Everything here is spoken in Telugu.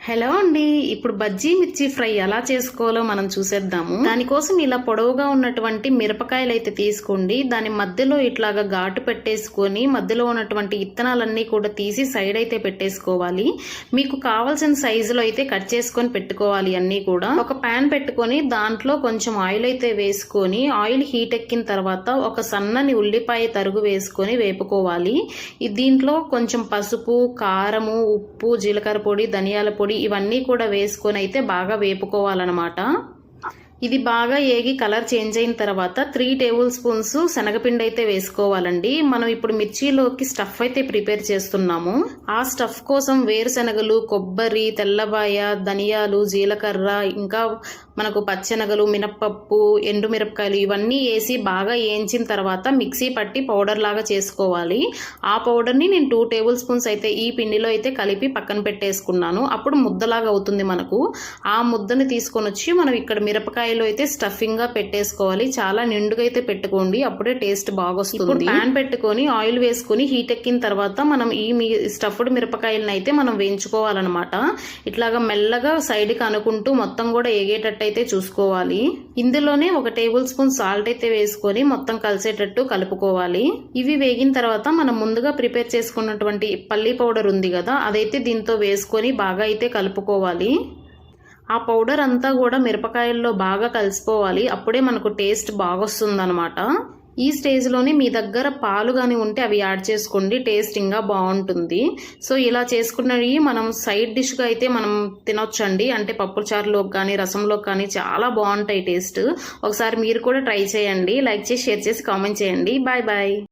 హలో అండి, ఇప్పుడు బజ్జీ మిర్చి ఫ్రై ఎలా చేసుకోవాలో మనం చూసేద్దాము. దానికోసం ఇలా పొడవుగా ఉన్నటువంటి మిరపకాయలు అయితే తీసుకోండి. దాని మధ్యలో ఇట్లాగా ఘాటు పెట్టేసుకొని మధ్యలో ఉన్నటువంటి ఇత్తనాలన్నీ కూడా తీసి సైడ్ అయితే పెట్టేసుకోవాలి. మీకు కావాల్సిన సైజులో అయితే కట్ చేసుకొని పెట్టుకోవాలి. అన్నీ కూడా ఒక ప్యాన్ పెట్టుకొని దాంట్లో కొంచెం ఆయిల్ అయితే వేసుకొని ఆయిల్ హీట్ ఎక్కిన తర్వాత ఒక సన్నని ఉల్లిపాయ తరుగు వేసుకొని వేపుకోవాలి. దీంట్లో కొంచెం పసుపు, కారము, ఉప్పు, జీలకర్ర పొడి, ధనియాల పొడి ఇవన్నీ కూడా వేసుకొని అయితే బాగా వేపుకోవాలన్నమాట. ఇది బాగా ఏగి కలర్ చేంజ్ అయిన తర్వాత 3 టేబుల్ స్పూన్స్ శనగపిండి అయితే వేసుకోవాలండి. మనం ఇప్పుడు మిర్చిలోకి స్టఫ్ అయితే ప్రిపేర్ చేస్తున్నాము. ఆ స్టఫ్ కోసం వేరుశనగలు, కొబ్బరి, తెల్లబాయ, ధనియాలు, జీలకర్ర, ఇంకా మనకు పచ్చెనగలు, మినప్పప్పు, ఎండుమిరపకాయలు ఇవన్నీ వేసి బాగా వేయించిన తర్వాత మిక్సీ పట్టి పౌడర్ లాగా చేసుకోవాలి. ఆ పౌడర్ని నేను 2 టేబుల్ స్పూన్స్ అయితే ఈ పిండిలో అయితే కలిపి పక్కన పెట్టేసుకున్నాను. అప్పుడు ముద్దలాగా అవుతుంది మనకు. ఆ ముద్దని తీసుకొని వచ్చి మనం ఇక్కడ మిరపకాయలు అయితే స్టఫింగ్ గా పెట్టేసుకోవాలి. చాలా నిండుగా అయితే పెట్టుకోండి, అప్పుడే టేస్ట్ బాగా వస్తుంది. ప్యాన్ పెట్టుకొని ఆయిల్ వేసుకుని హీట్ ఎక్కిన తర్వాత మనం ఈ స్టఫ్డ్ మిరపకాయలను అయితే మనం వేయించుకోవాలన్నమాట. ఇట్లాగా మెల్లగా సైడ్ కి అనుకుంటూ మొత్తం కూడా ఎగేటట్టు అయితే చూసుకోవాలి. ఇందులోనే 1 టేబుల్ స్పూన్ సాల్ట్ అయితే వేసుకొని మొత్తం కలిసేటట్టు కలుపుకోవాలి. ఇవి వేగిన తర్వాత మనం ముందుగా ప్రిపేర్ చేసుకున్నటువంటి పల్లీ పౌడర్ ఉంది కదా, అదైతే దీంతో వేసుకొని బాగా అయితే కలుపుకోవాలి. ఆ పౌడర్ అంతా కూడా మిరపకాయల్లో బాగా కలిసిపోవాలి. అప్పుడే మనకు టేస్ట్ బాగా వస్తుంది అనమాట. ఈ స్టేజ్లోనే మీ దగ్గర పాలు కానీ ఉంటే అవి యాడ్ చేసుకోండి, టేస్ట్ ఇంకా బాగుంటుంది. సో ఇలా చేసుకున్నవి మనం సైడ్ డిష్గా అయితే మనం తినొచ్చండి. అంటే పప్పు చారులోకి కానీ రసంలోకి కానీ చాలా బాగుంటాయి టేస్ట్. ఒకసారి మీరు కూడా ట్రై చేయండి. లైక్ చేసి, షేర్ చేసి, కామెంట్ చేయండి. Bye bye.